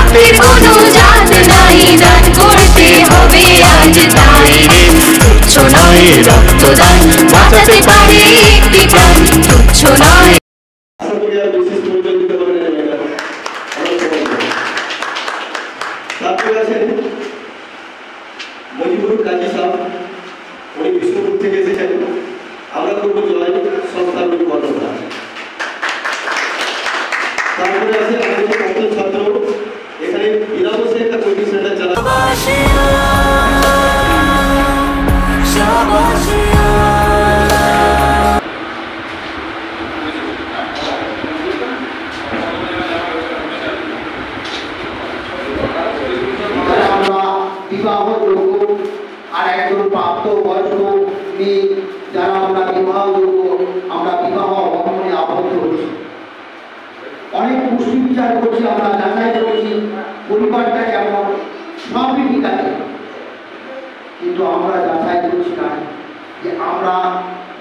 রক্তের কোনো জাত নাই, দান করতে হবে আজ তাই রে। তুচ্ছ নয় রক্তদান, বাঁচাতে পারে একটি প্রাণ, তুচ্ছ নয়। মজিবুর কাজী সাহেব, উনি বিষ্ণুপুর থেকে এসেছেন। আমরা করবো জয় সংস্থার কথা। তারপরে আছে আমাদের পঞ্চম ছাত্র, এখানে ইরাবসে একটা কোচিং সেন্টার চালাচ্ছে। বিবাহযোগ্য আর একজন প্রাপ্তবয়স্ক মেয়ে যারা আমরা বিবাহযোগ্য, আমরা বিবাহ বন্ধনে আবদ্ধ হচ্ছি। অনেক পুষ্টি বিচার করছি, আমরা যাচাই করছি পরিবারটা কেমন, সবই ঠিক আছে, কিন্তু আমরা যাচাই করছি না যে আমরা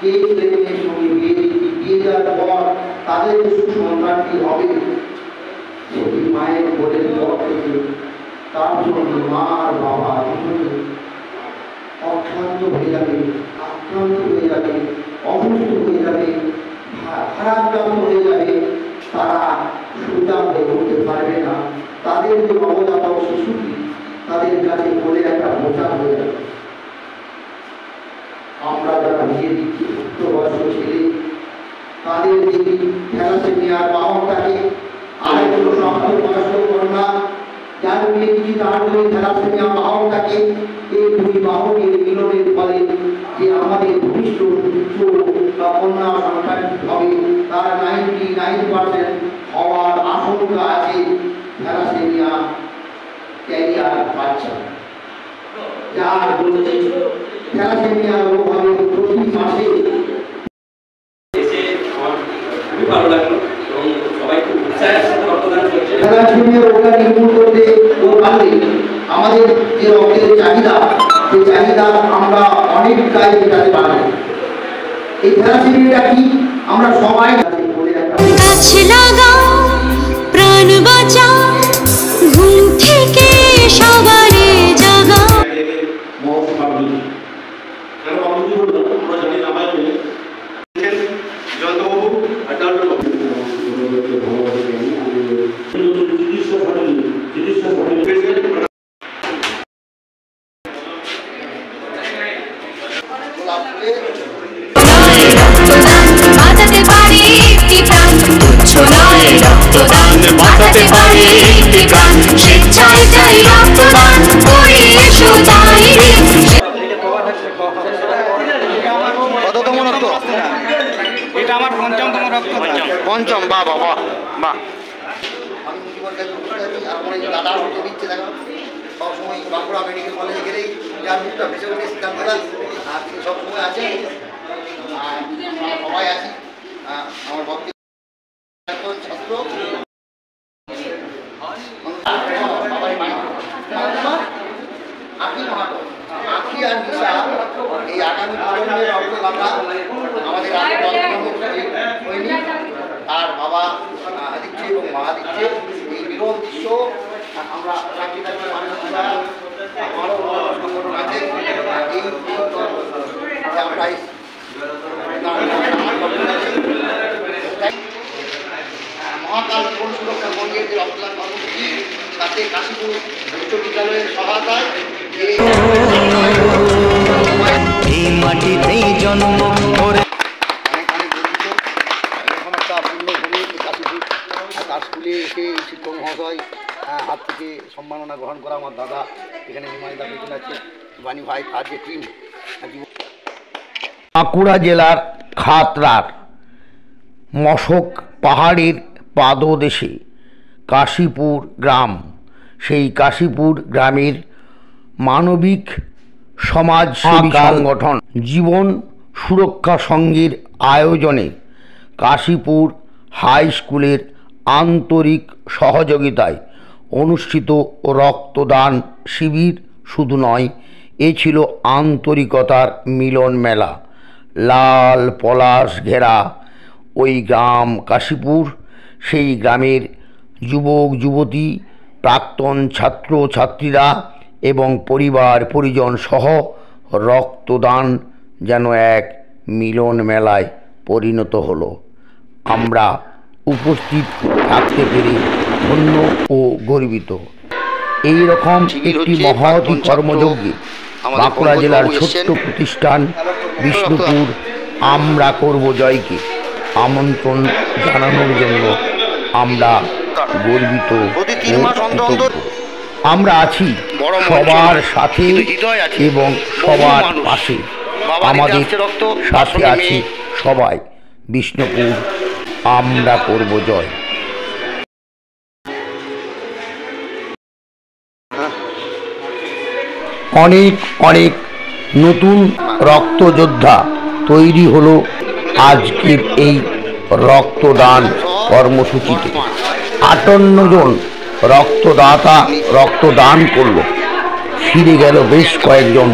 যে ছেলে মেয়ের সঙ্গে বিয়ে দিচ্ছি, বিয়ে দেওয়ার পর তাদের যে সুসন্তানটি হবে সেটি মায়ের কোলের পর থেকে তার জন্য মা আর বাবা দুজনে অক্লান্ত হয়ে যাবে, আক্রান্ত হয়ে যাবে, অসুস্থ হয়ে যাবে, ভারাক্রান্ত হয়ে যাবে। তারা সোজা হয়ে উঠতে পারবে না। তাদের যে নবজাতক শিশুটি তাদের কাছে বলে একটা বোঝা হয়ে যাবে। আমরা যারা বিয়ে দিচ্ছি উচ্চবয়স্ক ছেলে, তাদের যদি থ্যালাসেমিয়ার বাহনটাকে আরেকটু প্রাপ্তবয়স্ক কন্যা যার বিয়ে দিচ্ছি তার যদি থ্যালাসেমিয়া বাহনটাকে, এই দুই বাহনের মিলনের ফলে যে আমাদের ভবিষ্যৎ পুত্র বা কন্যা সন্তান হবে তার 99% হওয়ার আশঙ্কা আছে থ্যালাসেমিয়া ক্যারিয়ার বাচ্চা, যার থ্যালাসেমিয়া রোগ হবে প্রতি মাসে। খুবই ভালো লাগলো এবং সবাই খুব উৎসাহের সাথে রক্তদান করছে। থ্যালাসেমিয়া রোগটা নির্মূল করতে পারলে আমাদের যে রক্তের চাহিদা, সেই চাহিদা আমরা অনেকটাই মেটাতে পারবো। এই থ্যালাসেমিয়াটা কি আমরা সবাই বলে একটা গাছ লাগাও প্রাণ বাঁচাও, ঘুম থেকে সবারে জাগাও। জয়ন্তবাবু আর ডাক্তারবাবু বাঁচাতে পারে একটি প্রাণ, তুচ্ছ নয় রক্তদান, বাঁচাতে পারে একটি প্রাণ, স্বেচ্ছায় চাই রক্তদান, করি এসো তাই রে। কততম রক্ত? এটা আমার পঞ্চমতম রক্ত। পঞ্চম। বাহ বাহ বাহ বাহ। দাদার মতো দিচ্ছে দেখো, সবসময় বাঁকুড়া মেডিকেল কলেজে গেলেই যার মুখটা ভেসে উঠে সিদ্ধান্ত দাস, আর তিনি সবসময় আছেন। সবাই আছি, আমার ভক্তি ছাত্র আখি আর নিশা, এই আগামী প্রজন্মের রক্তদাতা আমাদের সৈনিক আর বাবা দিচ্ছে এবং মা দিচ্ছে। এই বিরল দৃশ্য আমরা আমারও সংগঠন আছে, এই মহাকাল জীবন সুরক্ষা বর্গের যে রক্তদান কর্মসূচি, তাতে কাশীপুর বিশ্ববিদ্যালয়ের সহায়তায় এই মাটিতেই জন্ম করে এখন একটা পূর্ণভূমি কাশীপুর, তার স্কুলে এসে শিক্ষক মহাশয় হাত থেকে সম্মাননা গ্রহণ করা আমার দাদা এখানে হিমায়দা বেতন আছে, বাণী ভাই, তার যে টিম। বাঁকুড়া জেলার খাতড়ার মশক পাহাড়ের পাদদেশে কাশীপুর গ্রাম, সেই কাশীপুর গ্রামের মানবিক সমাজসেবী সংগঠন জীবন সুরক্ষা সংঘের আয়োজনে কাশীপুর হাই স্কুলের আন্তরিক সহযোগিতায় অনুষ্ঠিত রক্তদান শিবির শুধু নয়, এ ছিল আন্তরিকতার মিলন মেলা। লাল পলাশ ঘেরা ওই গ্রাম কাশীপুর, সেই গ্রামের যুবক যুবতী প্রাক্তন ছাত্র ছাত্রীরা এবং পরিবার পরিজন সহ রক্তদান যেন এক মিলন মেলায় পরিণত হলো। আমরা উপস্থিত থাকতে পেরে ধন্য ও গর্বিত। এই রকম একটি মহৎ কর্মযজ্ঞে বাঁকুড়া জেলার ছোট্ট প্রতিষ্ঠান বিষ্ণুপুর আমরা করব জয়কে আমন্ত্রণ জানানোর জন্য আমরা গর্বিত ও কৃতজ্ঞ। আমরা আছি সবার সাথে এবং সবার পাশে। আমাদের সাথে আছে সবাই। বিষ্ণুপুর আমরা করব জয়। অনেক অনেক নতুন রক্তযোদ্ধা তৈরি হলো আজকের এই রক্তদান কর্মসূচিতে। 58 জন রক্তদাতা রক্তদান করলো। ফিরে গেল বেশ কয়েকজন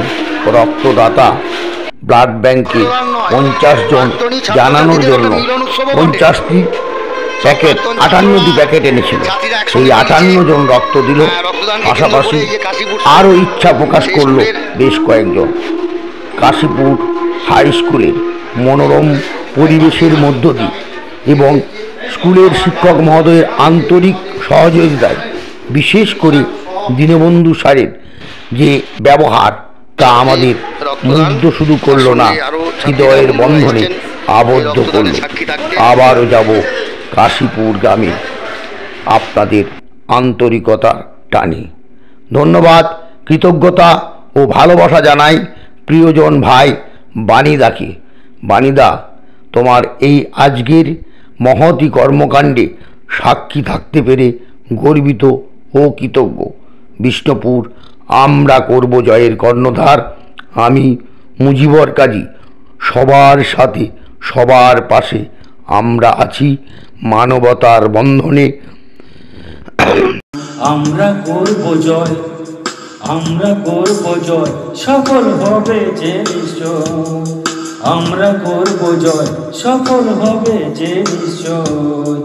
রক্তদাতা। ব্লাড ব্যাংকে 50 জন জানানোর জন্য 50টি প্যাকেট 58টি প্যাকেট এনেছিল। সেই 58 জন রক্ত দিল। পাশাপাশি আরও ইচ্ছা প্রকাশ করলো বেশ কয়েকজন। কাশীপুর হাই স্কুলের মনোরম পরিবেশের মধ্য দিয়ে এবং স্কুলের শিক্ষক মহোদয়ের আন্তরিক সহযোগিতায়, বিশেষ করে দীনবন্ধু স্যারের যে ব্যবহার তা আমাদের মুগ্ধ শুধু করলো না, হৃদয়ের বন্ধনে আবদ্ধ করল। আবারও যাব কাশীপুর গ্রামে আপনাদের আন্তরিকতার টানে। ধন্যবাদ, কৃতজ্ঞতা ও ভালোবাসা জানাই প্রিয়জন ভাই বাণীদাকে। বাণীদা, তোমার এই আজকের মহতি কর্মকাণ্ডে সাক্ষী থাকতে পেরে গর্বিত ও কৃতজ্ঞ। বিষ্ণুপুর আমরা করব জয়ের কর্ণধার আমি মুজিবর কাজী। সবার সাথে সবার পাশে আমরা আছি মানবতার বন্ধনে। আমরা করব জয়, আমরা করব জয়, সফল হবে যে নিশ্চয়। আমরা করব জয়, সফল হবে যে নিশ্চয়।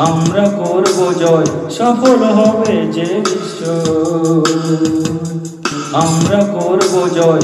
আমরা করব জয়, সফল হবে যে নিশ্চয়। আমরা করব জয়।